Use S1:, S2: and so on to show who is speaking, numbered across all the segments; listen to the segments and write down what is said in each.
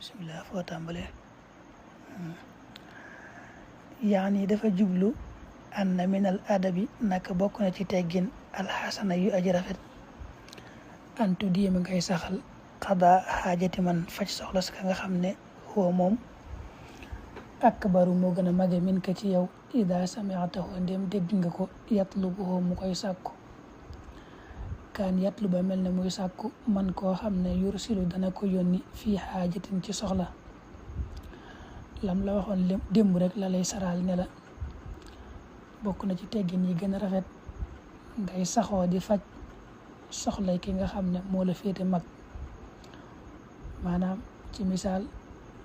S1: bismillah foo tàmbalee yaani dafa jublu anna min al adabi naka bokk na ci teggin alxasana yu aji rafet antu diima ngay saxal xada xaajati man faj soxla ka nga xam ne huwa moom akbaru moo gën a mage min ka ci yow ida sami'tahu ndem dégg nga ko yatlubuhu mu koy sàkku kaan yatlu ba mel ne muy sàkku man koo xam ne yursilu dana ko yónni fii xaajatin ci soxla lam la waxoon démb rek la lay saraal ne la bokk na ci teggin yi gën a rafet ngay saxoo di faj soxlay ki nga xam ne moo la féete mag maanaam ci misaal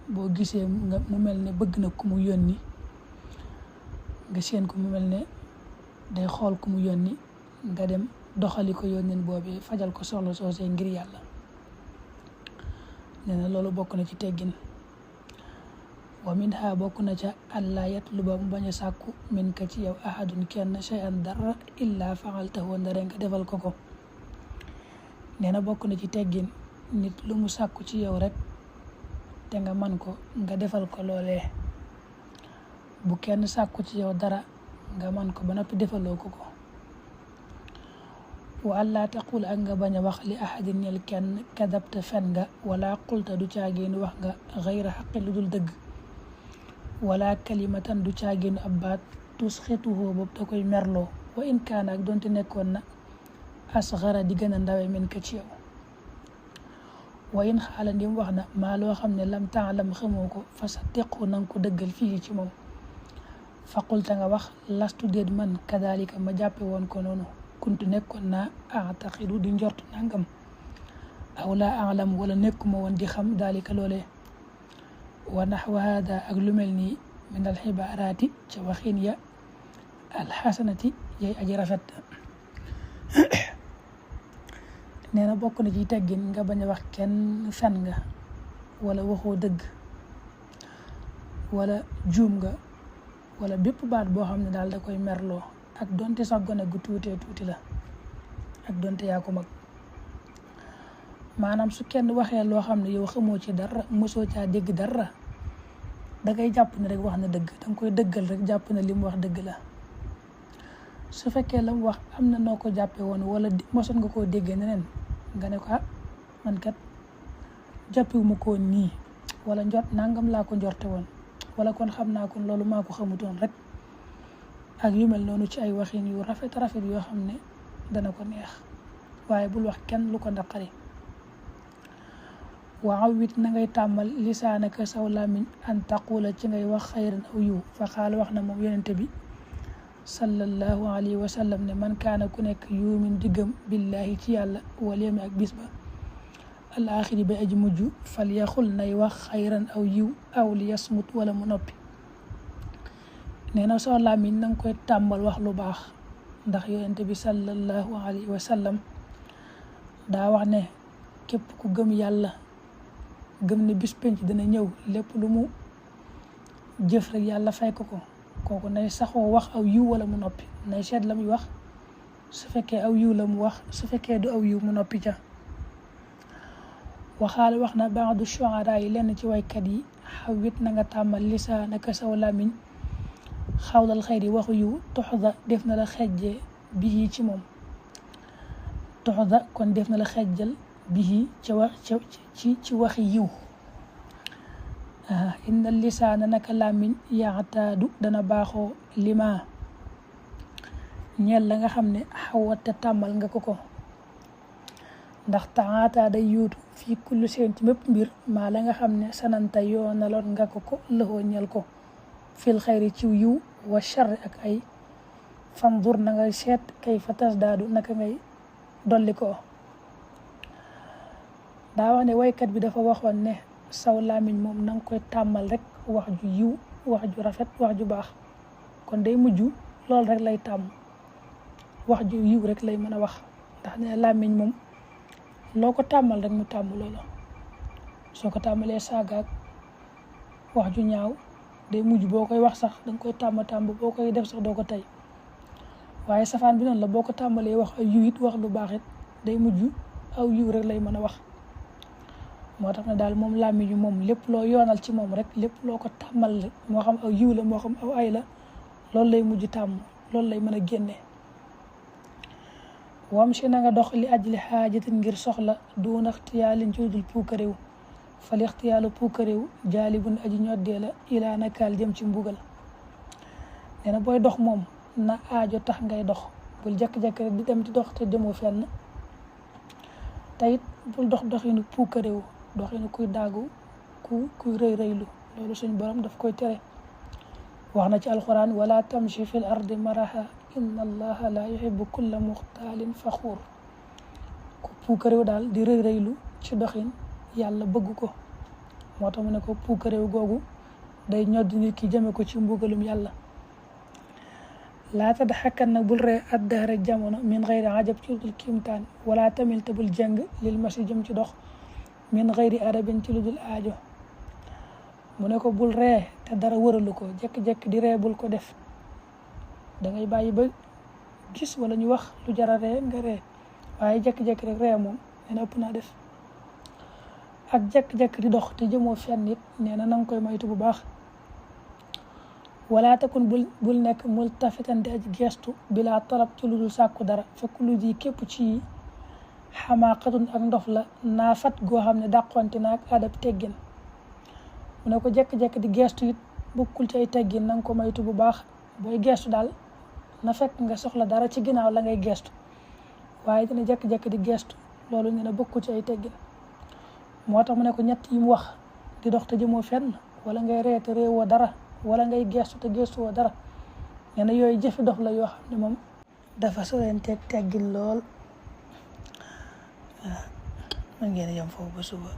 S1: boo gisee nga mu mel ne bëgg na ku mu yónni nga seen ko mu mel ne day xool ku mu yónni nga dem doxali ko yónneen boobee fajal ko soxla soosee ngir yàlla nee na loolu bokk na ci teggin wa min ha bokk na ca allah yatluba mu bañ a sàkku min ka ci yow ahadun kenn shay'an dara illa fa'altahu ndare nga defal ko ko nee na bokk na ci teggin nit lu mu sàkku ci yow rek te nga man ko nga defal ko loolee bu kenn sàkku ci yow dara nga man ko ba noppi defaloo ko ko wa allah taqul ak nga bañ a wax li ahadin ñel kenn kadabta fen nga wala qulta du caagéenu wax nga xayra xaqi lu dul dëgg wala kalimatan du caagéenu ab baat tusxituhu boobu da koy merloo wa in kaana ak doonte nekkoon na asxara di gën a ndawe min ka ci yow wa in xaala ndim wax na maa loo xam ne lam taalam xamoo ko fa sa tequ nanga ko dëggal fii ci moom faqulta nga wax lastu déet man kadalika ma jàppe woon ko noonu kuntu nekkoon naa ataxidu di njort nangam aw laa alam wala nekkuma woon di xam dalika loolee wa naxwa hada ak lu mel nii min al xibaaraati ca waxin ya alxasanati yay aji rafet nee na bokk na ci teggin nga bañ a wax kenn fen nga wala waxoo dëgg wala juum nga wala bépp baat boo xam ne daal da koy merloo ak donte sax gone gu tuuti la ak donte yaa ko mag maanaam su kenn waxee loo xam ne yow xamoo ci dara mosoo caa dégg dara dangay jàpp ne rek wax na dëgg danga koy dëggal rek jàpp ne li mu wax dëgg la su fekkee la mu wax am na noo ko jàppee woon wala mosoon nga koo déggee neneen nga ne ko man kat jàppewuma ko woon nii wala njort nangam laa ko njorte woon wala kon xam naa kon loolu maa ko xamutoon rek ak yu mel noonu ci ay waxin yu rafet yoo xam ne dana ko neex waaye bul wax kenn lu ko naqari waaw wit na ngay tàmmal lisaanaka saw làmmiñ an taqula ci ngay wax xayran aw yiw fa xaal wax na moom yonente bi sallallahu alayhi wa sallam ne man kaana ku nekk yuumin diggam billahi ci yàlla wal yawmi ak bis ba al axiri ba aji mujj fal yaxul nay wax xayran aw yiw aw li yasmut wala mu noppi nee na soo làmmiñ na nga koy tàmbal wax lu baax ndax yonente bi sallallahu alayhi wa sallam daa wax ne képp ku gëm yàlla gëm ne bis penc dina ñëw lépp lu mu jëf rek yàlla fay ko kooku nay saxoo wax aw yiw wala mu noppi nay seet la muy wax su fekkee aw yiw la mu wax su fekkee du aw yiw mu noppi ca waxaale wax na baadu shu'ara yi lenn ci waykat yi xawit na nga tàmmal lisaanaka saw làmmiñ xawlal xayri waxu yiw toxda def na la xejje bii ci moom toxda kon def na la xejjal bii ci waxi yiw inna lisaana naka làmmiñ yaxtaadu dana baaxoo lima ñeel la nga xam ne xawate tàmmal nga ko ndax taxaataa day yuutu fii kullu seen ci mépp mbir maa la nga xam ne sananta yoonaloon nga ko lëxoo ñeel ko fil xayri ciw yiw wa charri ak ay fandur na ngay seet kay fa tas daadu naka ngay dolli ko daa wax ne waykat bi dafa waxoon ne saw làmmiñ moom na nga koy tàmmal rek wax ju yiw wax ju rafet wax ju baax kon day mujj loolu rek lay tàmm wax ju yiw rek lay mën a wax ndax ne làmmiñ moom loo ko tàmmal rek mu tàmm loolu soo ko tàmmalee saagaak wax ju ñaaw day mujj boo koy wax sax danga koy tàmm boo koy def sax doo ko tey waaye safaan bi noonu la boo ko tàmmalee wax ay yiw it wax lu baax it day mujj aw yiw rek lay mën a wax moo tax ne daal moom làmmiñu moom lépp loo yoonal ci moom rek lépp loo ko tàmmal moo xam aw yiw la moo xam aw ay la loolu lay mujj tàmm loolu lay mën a génne. wam si na nga dox li ajli xaajatin ngir soxla duuna ixtiyaalin ci dul puukaréew fal ixtiyaalu puukaréew jaalibun aji ñoddee la ilaa nakaal jëm ci mbugal. nee na booy dox moom na aajo tax ngay dox bul jekk-jekk rek di dem di dox te demoo fenn tayit bul dox doxinu puukaréew doxinu kuy daagu kuy rëy rëylu loolu suñ borom daf koy tere. wax na ci alquran wala tamshi fil ardi maraha inna allaha la yuhibbu kulla muxtaalin faxuur ku puukaréew daal di rëy rëylu ci doxin yàlla bëgg ko moo tax mu ne ko puukaréew googu day ñoddi nit ki jëme ko ci mbugalum yàlla. laa tadxakkan nag bul ree addahra jamono min xayri ajab ci ludul kiimtaan wala tamil te bul jëng lil masi jëm ci dox min xayri arabin ci ludul aajo. mu ne ko bul ree te dara wëralu ko jekk-jekk di ree bul ko def da ngay bàyyi ba gis wala ñu wax lu jara ree nga ree waaye jekk-jekk rek ree moom nee na ëpp naa def. ak jekk-jekk di dox te jëmoo fenn nit nee na nanga koy moytu bu baax. wala takun bul nekk multafitan di aji gestu bila talab ci lu dul sàkku dara fekk lu ji képp ci xamaaqatun ak ndof la naafat goo xam ne dàqonte na ak adab teggin. mu ne ko jekk-jekk di gestu it bokkul ci ay teggin nanga ko moytu bu baax booy gestu daal na fekk nga soxla dara ci ginnaaw la ngay gestu waaye dina jekk-jekk di gestu loolu nee na bokkul ci ay teggin. moo tax mu ne ko ñett yi mu wax di dox te jëmoo fenn wala ngay ree te réewoo dara wala ngay gestu te gestu woo dara nee na yooyu jëfi dof la yoo xam ne moom dafa sorenteeg teggin lool. waaw mën ngeen yem foofu ba suba.